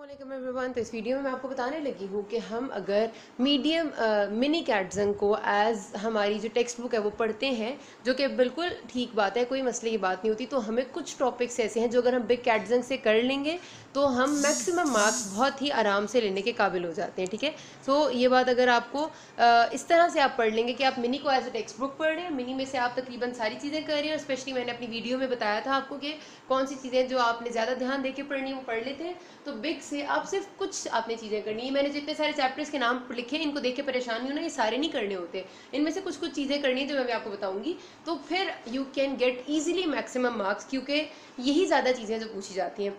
अस्सलामुअलैकुम एवरीवन। तो इस वीडियो में मैं आपको बताने लगी हूँ कि हम अगर मीडियम मिनी कैटजंग को एज हमारी जो टेक्स्ट बुक है वो पढ़ते हैं, जो कि बिल्कुल ठीक बात है, कोई मसले की बात नहीं होती। तो हमें कुछ टॉपिक्स ऐसे हैं जो अगर हम बिग कैटजंग से कर लेंगे तो हम मैक्सिमम मार्क्स बहुत ही आराम से लेने के काबिल हो जाते हैं। ठीक है, तो ये बात अगर आपको इस तरह से आप पढ़ लेंगे कि आप मिनी को एज ए टेक्स्ट बुक पढ़ रहे हैं, मिनी में से आप तकरीबन सारी चीज़ें कर रहे हैं, और स्पेशली मैंने अपनी वीडियो में बताया था आपको कि कौन सी चीज़ें जो आपने ज़्यादा ध्यान दे के पढ़नी है वो पढ़ लेते हैं। तो बिग से आप सिर्फ कुछ आपने चीज़ें करनी है। मैंने जितने सारे चैप्टर्स के नाम लिखे इनको देख के परेशान नहीं होना, ये सारे नहीं करने होते, इनमें से कुछ कुछ चीज़ें करनी है जो मैं आपको बताऊंगी। तो फिर you can get easily maximum marks, क्योंकि यही ज़्यादा चीज़ें जो पूछी जाती हैं।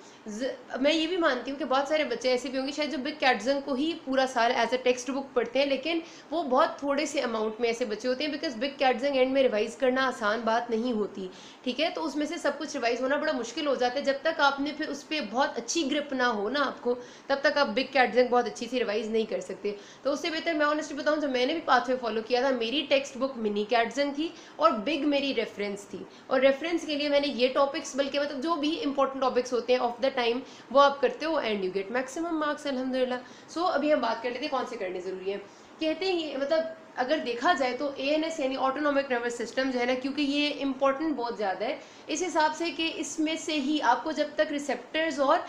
मैं ये भी मानती हूँ कि बहुत सारे बच्चे ऐसे भी होंगे शायद जो बिग कैटजंग को ही पूरा साल एज अ टेक्स्ट बुक पढ़ते हैं, लेकिन वो बहुत थोड़े से अमाउंट में ऐसे बच्चे होते हैं, बिकॉज बिग कैटजंग एंड में रिवाइज करना आसान बात नहीं होती। ठीक है, तो उसमें से सब कुछ रिवाइज होना बड़ा मुश्किल हो जाता है। जब तक आपने फिर उस पर बहुत अच्छी ग्रिप ना हो ना आपको, तब तक आप बिग कैटजंग बहुत अच्छी सी रिवाइज नहीं कर सकते। तो उससे बेहतर मैं ऑनेस्टली बताऊं, जो मैंने भी पाथवे फॉलो किया था, मेरी टेक्स्ट बुक मिनी कैटजंग थी और बिग मेरी रेफरेंस थी। और रेफरेंस के लिए मैंने ये टॉपिक्स, बल्कि मतलब जो भी इंपॉर्टेंट टॉपिक्स होते हैं ऑफ द टाइम, वो आप करते हो and you get maximum marks अल्हम्दुलिल्लाह। सो अभी हम बात कर लेते हैं कौन से करने ज़रूरी है। कहते हैं ये मतलब अगर देखा जाए तो एएनएस यानी ऑटोनॉमिक नर्वस सिस्टम जो है ना, क्योंकि ये इंपॉर्टेंट बहुत ज़्यादा है इस हिसाब से कि इसमें से ही आपको जब तक रिसेप्टर्स और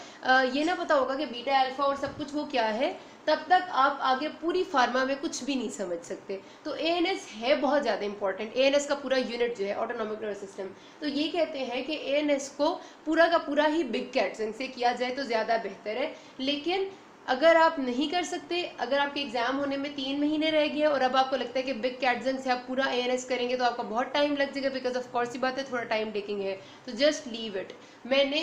ये ना पता होगा कि बीटा अल्फा और सब कुछ वो क्या है, तब तक आप आगे पूरी फार्मा में कुछ भी नहीं समझ सकते। तो एएनएस है बहुत ज़्यादा इंपॉर्टेंट, एएनएस का पूरा यूनिट जो है ऑटोनॉमिक नर्वस सिस्टम। तो ये कहते हैं कि एएनएस को पूरा का पूरा ही बिग कैटजंग से किया जाए तो ज़्यादा बेहतर है। लेकिन अगर आप नहीं कर सकते, अगर आपके एग्जाम होने में 3 महीने रह गए और अब आपको लगता है कि बिग कैटजंग से आप पूरा एएनएस करेंगे तो आपका बहुत टाइम लग जाएगा, बिकॉज ऑफ कोर्स ही बात है थोड़ा टाइम टेकिंग है, तो जस्ट लीव इट। मैंने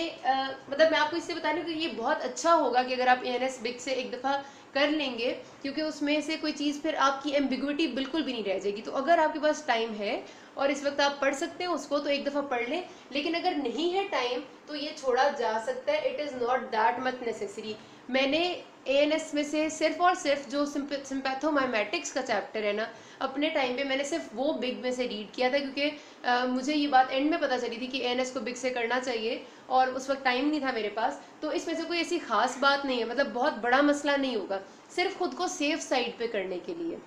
मतलब मैं आपको इससे बता रही हूँ कि ये बहुत अच्छा होगा कि अगर आप एएनएस बिग से एक दफ़ा कर लेंगे, क्योंकि उसमें से कोई चीज़ फिर आपकी एम्बिग्विटी बिल्कुल भी नहीं रह जाएगी। तो अगर आपके पास टाइम है और इस वक्त आप पढ़ सकते हैं उसको, तो एक दफ़ा पढ़ लें। लेकिन अगर नहीं है टाइम तो ये छोड़ा जा सकता है, it is not that much necessary. मैंने एएनएस में से सिर्फ और सिर्फ जो सिम्पैथोमाइमेटिक्स का चैप्टर है ना, अपने टाइम पे मैंने सिर्फ वो बिग में से रीड किया था, क्योंकि मुझे ये बात एंड में पता चली थी कि एएनएस को बिग से करना चाहिए और उस वक्त टाइम नहीं था मेरे पास। तो इसमें से कोई ऐसी खास बात नहीं है, मतलब बहुत बड़ा मसला नहीं होगा, सिर्फ खुद को सेफ साइड पे करने के लिए।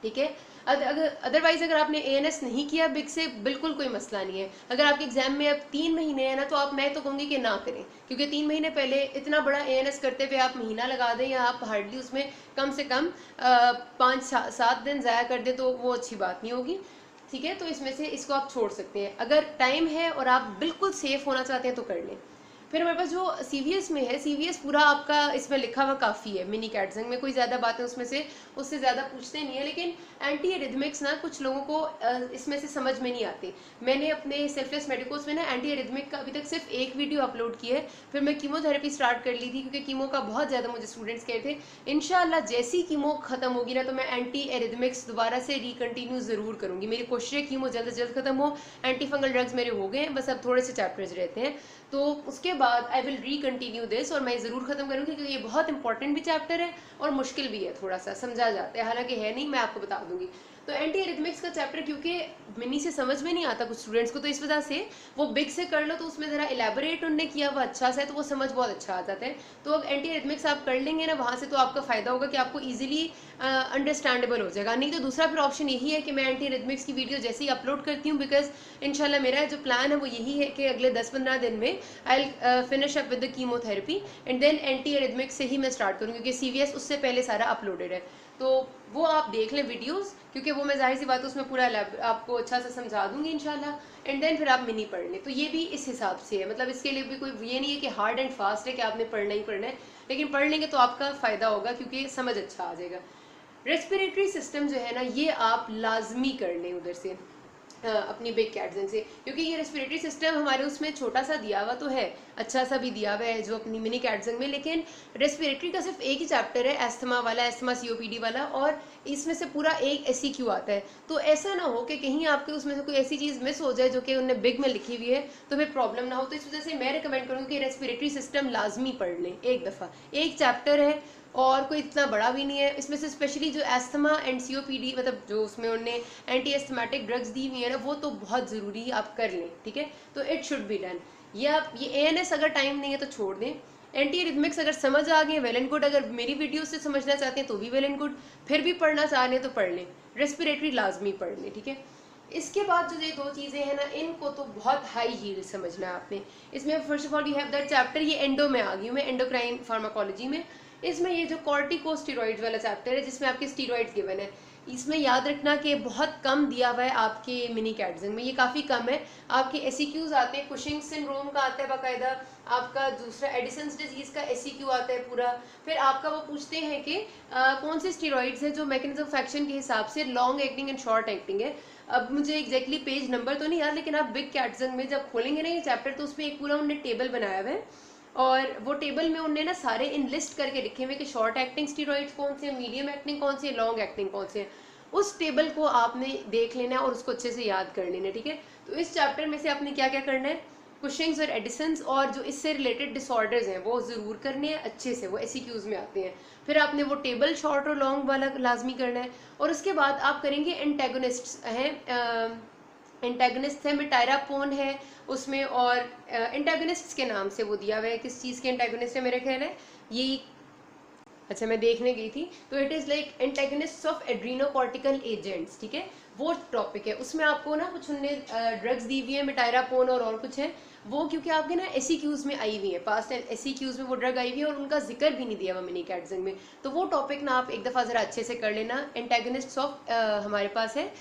ठीक है, अदरवाइज अगर आपने एएनएस नहीं किया बिग से, बिल्कुल कोई मसला नहीं है। अगर आपके एग्जाम में अब 3 महीने है ना, तो आप, मैं तो कहूँगी कि ना करें, क्योंकि 3 महीने पहले इतना बड़ा एएनएस करते हुए आप महीना लगा दें या आप हार्डली उसमें कम से कम 5-7 दिन ज़ाया कर दें, तो वो अच्छी बात नहीं होगी। ठीक है, तो इसमें से इसको आप छोड़ सकते हैं। अगर टाइम है और आप बिल्कुल सेफ होना चाहते हैं तो कर लें। फिर हमारे पास जो सीवीएस में है, सीवीएस पूरा आपका इसमें लिखा हुआ काफ़ी है। मिनी कैटजंग में कोई ज़्यादा बातें उसमें से उससे ज़्यादा पूछते नहीं है, लेकिन एंटी एरिथमिक्स ना कुछ लोगों को इसमें से समझ में नहीं आती। मैंने अपने सेल्फलेस मेडिकोस में ना एंटी एरिथमिक का अभी तक सिर्फ एक वीडियो अपलोड की है। फिर मैं कीमोथेरेपी स्टार्ट कर ली थी, क्योंकि कीमो का बहुत ज़्यादा मुझे स्टूडेंट्स कहे थे। इंशाल्लाह जैसी कीमो खत्म होगी ना, तो मैं एंटी एरिथमिक्स दोबारा से रिकंटिन्यू ज़रूर करूँगी। मेरी कोशिश है कीमो जल्द से जल्द खत्म हो। एंटी फंगल ड्रग्स मेरे हो गए हैं, बस अब थोड़े से चैप्टर्स रहते हैं, तो उसके बाद आई विल रिकंटिन्यू दिस, और मैं ज़रूर खत्म करूँगी, क्योंकि ये बहुत इंपॉर्टेंट भी चैप्टर है और मुश्किल भी है, थोड़ा सा समझा जाता है, हालांकि है नहीं, मैं आपको बता दूंगी। तो एंटी एरिथमिक्स का चैप्टर क्योंकि मिनी से समझ में नहीं आता कुछ स्टूडेंट्स को, तो इस वजह से वो बिग से कर लो तो उसमें ज़रा इलेबोरेट उन्होंने किया हुआ अच्छा सा है, तो वो समझ बहुत अच्छा आ जाता है। तो अब एंटी एरिथमिक्स आप कर लेंगे ना वहाँ से, तो आपका फ़ायदा होगा कि आपको ईजिली अंडरस्टैंडेबल हो जाएगा। नहीं तो दूसरा फिर ऑप्शन यही है कि मैं एंटी एरिथमिक्स की वीडियो जैसे ही अपलोड करती हूँ, बिकॉज इंशाल्लाह मेरा जो प्लान है वो यही है कि अगले 10-15 दिन में I will finish up with the chemotherapy and then anti arrhythmics से ही मैं स्टार्ट करूँ, क्योंकि सीवीएस उससे पहले सारा अपलोडेड है। तो वो आप देख लें वीडियोस, क्योंकि वो मैं जाहिर सी बात है उसमें पूरा आपको अच्छा से समझा दूंगी इंशाल्लाह। एंड देन फिर आप मिनी पढ़ लें। तो ये भी इस हिसाब से है, मतलब इसके लिए भी कोई ये नहीं है कि हार्ड एंड फास्ट है कि आपने पढ़ना ही पढ़ना है, लेकिन पढ़ लेंगे तो आपका फ़ायदा होगा, क्योंकि समझ अच्छा आ जाएगा। रेस्पिरेटरी सिस्टम जो है ना, ये आप लाजमी कर लें उधर से अपनी बिग कैटजंग से, क्योंकि ये रेस्पिरेटरी सिस्टम हमारे उसमें छोटा सा दिया हुआ तो है, अच्छा सा भी दिया हुआ है जो अपनी मिनी कैटजंग में, लेकिन रेस्पिरेटरी का सिर्फ एक ही चैप्टर है, एस्थमा वाला, एस्थमा सीओपीडी वाला, और इसमें से पूरा एक एससीक्यू आता है। तो ऐसा ना हो कि कहीं आपके उसमें से कोई ऐसी चीज़ मिस हो जाए जो कि उन्हें बिग में लिखी हुई है, तो फिर प्रॉब्लम ना हो। तो इस वजह से मैं रिकमेंड करूँगी कि रेस्पिरेटरी सिस्टम लाजमी पढ़ लें एक दफ़ा, एक चैप्टर है और कोई इतना बड़ा भी नहीं है। इसमें से स्पेशली जो एस्थमा एंड सीओपीडी, मतलब जो उसमें उन्होंने एंटी एस्थमेटिक ड्रग्स दी हुई है ना, वो तो बहुत ज़रूरी आप कर लें। ठीक है, तो इट शुड बी डन। ये आप ये एएनएस अगर टाइम नहीं है तो छोड़ दें। एंटी रिथमिक्स अगर समझ आ गए वेल एंड गुड, अगर मेरी वीडियो से समझना चाहते हैं तो भी वेल एंड गुड, फिर भी पढ़ना चाह रहे हैं तो पढ़ लें। रेस्पिरेटरी लाजमी पढ़ लें, ठीक है। इसके बाद जो ये दो चीज़ें हैं ना, इनको तो बहुत हाई हील समझना है आपने। इसमें first of all you have that chapter, ये एंडो में आ गई हूँ मैं, एंडोक्राइन फार्माकोलॉजी में। इसमें ये जो कॉर्टिकोस्टेरॉइड्स वाला चैप्टर है जिसमें आपके स्टीरॉइड्स गिवन है, इसमें याद रखना कि बहुत कम दिया हुआ है आपके मिनी कैटजन में, ये काफ़ी कम है। आपके एसीक्यूज आते हैं, कुशिंग सिंड्रोम का आता है बाकायदा, आपका दूसरा एडिसन्स डिजीज का एसीक्यू आता है पूरा। फिर आपका वो पूछते हैं कि कौन से स्टीरॉइड्स हैं जो मैकेनिज्म ऑफ एक्शन के हिसाब से long acting and short acting है। अब मुझे एग्जैक्टली पेज नंबर तो नहीं याद, लेकिन आप बिग कैटजन में जब खोलेंगे ना ये चैप्टर तो उसमें एक पूरा उन्होंने टेबल बनाया हुआ है, और वो टेबल में उन्होंने ना सारे इन लिस्ट करके लिखे हुए कि शॉर्ट एक्टिंग स्टीरॉइड्स कौन से हैं, मीडियम एक्टिंग कौन से हैं, लॉन्ग एक्टिंग कौन से हैं। उस टेबल को आपने देख लेना है और उसको अच्छे से याद कर लेना है, ठीक है। तो इस चैप्टर में से आपने क्या क्या करना है, कुशिंग्स और एडिसन्स और जो इससे रिलेटेड डिसऑर्डर्स हैं वो ज़रूर करने हैं अच्छे से, वो एसीक्यूज में आते हैं। फिर आपने वो टेबल शॉर्ट और लॉन्ग वाला लाजमी करना है। और उसके बाद आप करेंगे एंटेगोनिस्ट हैं, एंटेगनिस्ट है, मिटायरापोन है उसमें, और एंटेगनिस्ट के नाम से वो दिया हुआ है, किस चीज़ के एंटेगनिस्ट है मेरे ख्याल है ये, अच्छा मैं देखने गई थी, तो it is like antagonist of adrenocortical agents, ठीक है, वो टॉपिक है। उसमें आपको ना कुछ उनने ड्रग्स दी हुई है, मिटायरापोन और कुछ है वो, क्योंकि आपके ना एसीक्यूज में आई हुई है, पास्ट एसीक्यूज में वो ड्रग आई हुई है और उनका जिक्र भी नहीं दिया हुआ मिनी कैटजन में। तो वो टॉपिक ना आप एक दफ़ा ज़रा अच्छे से कर लेना। एंटेगनिस्ट ऑफ हमारे पास है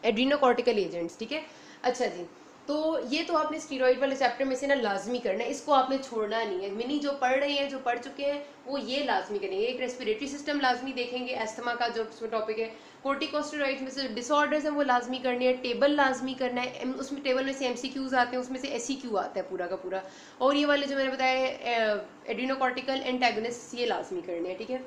एड्रीनोकॉर्टिकल एजेंट्स, ठीक है। अच्छा जी, तो ये तो आपने स्टीरॉइड वाले चैप्टर में से ना लाजमी करना है, इसको आपने छोड़ना नहीं है। मिनी जो पढ़ रहे हैं, जो पढ़ चुके हैं, वो ये लाजमी करेंगे। एक रेस्पिरेटरी सिस्टम लाजमी देखेंगे, एस्थमा का जो टॉपिक है, कोर्टिकोस्टेरॉइड्स में से डिसऑर्डर्स हैं वो लाजमी करने हैं, टेबल लाजमी करना है, उसमें टेबल में से एमसीक्यूज आते हैं, उसमें से एससीक्यू आता है पूरा का पूरा। और ये वाले जो मैंने बताया एड्रीनोकॉर्टिकल एंटेगनिस्ट, ये लाजमी करने हैं, ठीक है।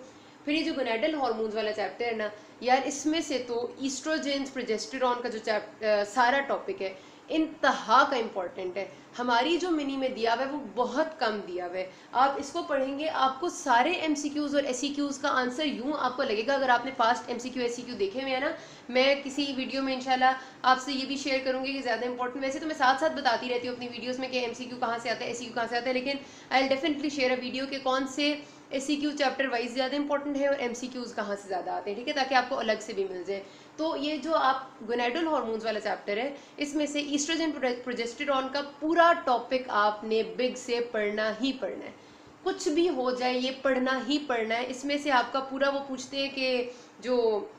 फिर ये जो गोनेडल हार्मोन्स वाला चैप्टर है ना यार, इसमें से तो ईस्ट्रोजेंस प्रोजेस्टेरॉन का जो सारा टॉपिक है इंतहा का इम्पॉर्टेंट है। हमारी जो मिनी में दिया हुआ है वो बहुत कम दिया हुआ है। आप इसको पढ़ेंगे आपको सारे एमसीक्यूज और एससीक्यूज का आंसर यूं आपको लगेगा, अगर आपने पास्ट एमसीक्यू एससीक्यू देखे हुए हैं ना। मैं किसी वीडियो में इंशाल्लाह आपसे ये भी शेयर करूंगी कि ज़्यादा इंपॉर्टेंट, वैसे तो मैं साथ साथ बताती रहती हूँ अपनी वीडियोज़ में कि एमसीक्यू कहाँ से आता है, एससीक्यू कहाँ से आता है, लेकिन I will definitely share a video के कौन से एससीक्यू चैप्टर वाइज ज़्यादा इंपॉर्टेंट है और एमसीक्यूज कहाँ से ज़्यादा आते हैं, ठीक है, ताकि आपको अलग से भी मिल जाए। तो ये जो आप गोनेडल हार्मोन्स वाला चैप्टर है, इसमें से ईस्ट्रोजन प्रोजेस्टेरॉन का पूरा टॉपिक आपने बिग से पढ़ना ही पढ़ना है। कुछ भी हो जाए ये पढ़ना ही पढ़ना है। इसमें से आपका पूरा वो पूछते हैं कि जो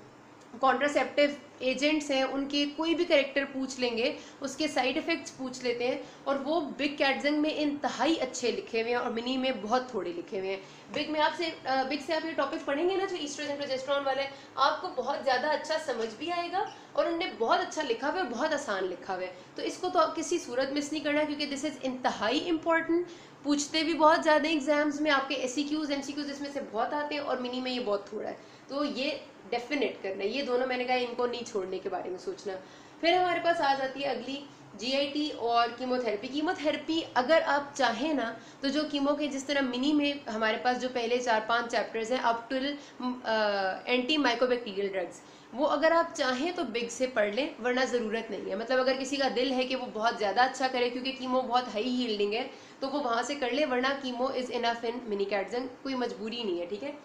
कॉन्ट्रासेप्टिव एजेंट्स हैं उनके कोई भी करेक्टर पूछ लेंगे, उसके साइड इफेक्ट्स पूछ लेते हैं, और वो बिग कैटजंग में इंतहाई अच्छे लिखे हुए हैं और मिनी में बहुत थोड़े लिखे हुए हैं। बिग में आपसे बिग से आप ये टॉपिक पढ़ेंगे ना जो ईस्ट्रोजन प्रोजेस्टेरॉन वाले, आपको बहुत ज़्यादा अच्छा समझ भी आएगा और उनने बहुत अच्छा लिखा हुआ है, बहुत आसान लिखा हुआ है। तो इसको तो आप किसी सूरत मिस नहीं करना, क्योंकि दिस इज़ इंतहाई इंपॉर्टेंट। पूछते भी बहुत ज़्यादा एग्जाम्स में, आपके एससीक्यूज एमसीक्यूज इसमें से बहुत आते हैं और मिनी में ये बहुत थोड़ा है। तो ये डेफिनेट करना, ये दोनों मैंने कहा इनको नहीं छोड़ने के बारे में सोचना। फिर हमारे पास आ जाती है अगली जीआईटी और कीमोथेरेपी। कीमोथेरेपी अगर आप चाहें ना तो जो कीमो के जिस तरह मिनी में हमारे पास जो पहले 4-5 चैप्टर्स हैं up to anti mycobacterial drugs, वो अगर आप चाहें तो बिग से पढ़ लें, वरना ज़रूरत नहीं है। मतलब अगर किसी का दिल है कि वो बहुत ज़्यादा अच्छा करे क्योंकि कीमो बहुत हाई हील्डिंग है तो वो वहाँ से कर ले, वरना chemo is enough in mini Katzung, कोई मजबूरी नहीं है, ठीक है।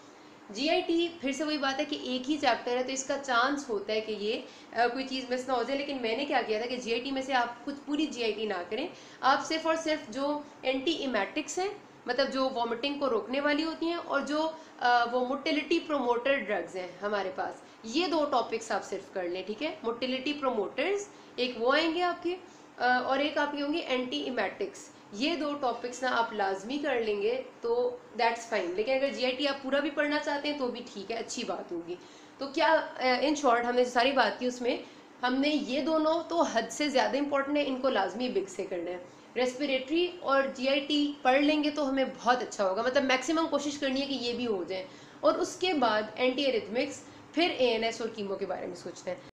जीआईटी फिर से वही बात है कि एक ही चैप्टर है तो इसका चांस होता है कि ये कोई चीज़ मिस ना हो जाए। लेकिन मैंने क्या किया था कि जीआईटी में से आप कुछ पूरी जीआईटी ना करें, आप सिर्फ और सिर्फ जो एंटी इमेटिक्स हैं, मतलब जो वॉमिटिंग को रोकने वाली होती हैं, और जो वो मोटिलिटी प्रोमोटर ड्रग्स हैं हमारे पास, ये दो टॉपिक्स आप सिर्फ कर लें, ठीक है। मोटिलिटी प्रोमोटर्स एक वो आएंगे आपके, और एक आपकी होंगी एंटी इमेटिक्स। ये दो टॉपिक्स ना आप लाजमी कर लेंगे तो दैट्स फाइन। लेकिन अगर जीआईटी आप पूरा भी पढ़ना चाहते हैं तो भी ठीक है, अच्छी बात होगी। तो क्या इन शॉर्ट हमने जो सारी बात की उसमें हमने ये दोनों तो हद से ज़्यादा इंपॉर्टेंट है, इनको लाजमी बिग से करना है। रेस्पिरेटरी और जीआईटी पढ़ लेंगे तो हमें बहुत अच्छा होगा, मतलब मैक्सिमम कोशिश करनी है कि ये भी हो जाए। और उसके बाद एंटी एरिथमिक्स, फिर एएनएस और कीमो के बारे में सोचते हैं।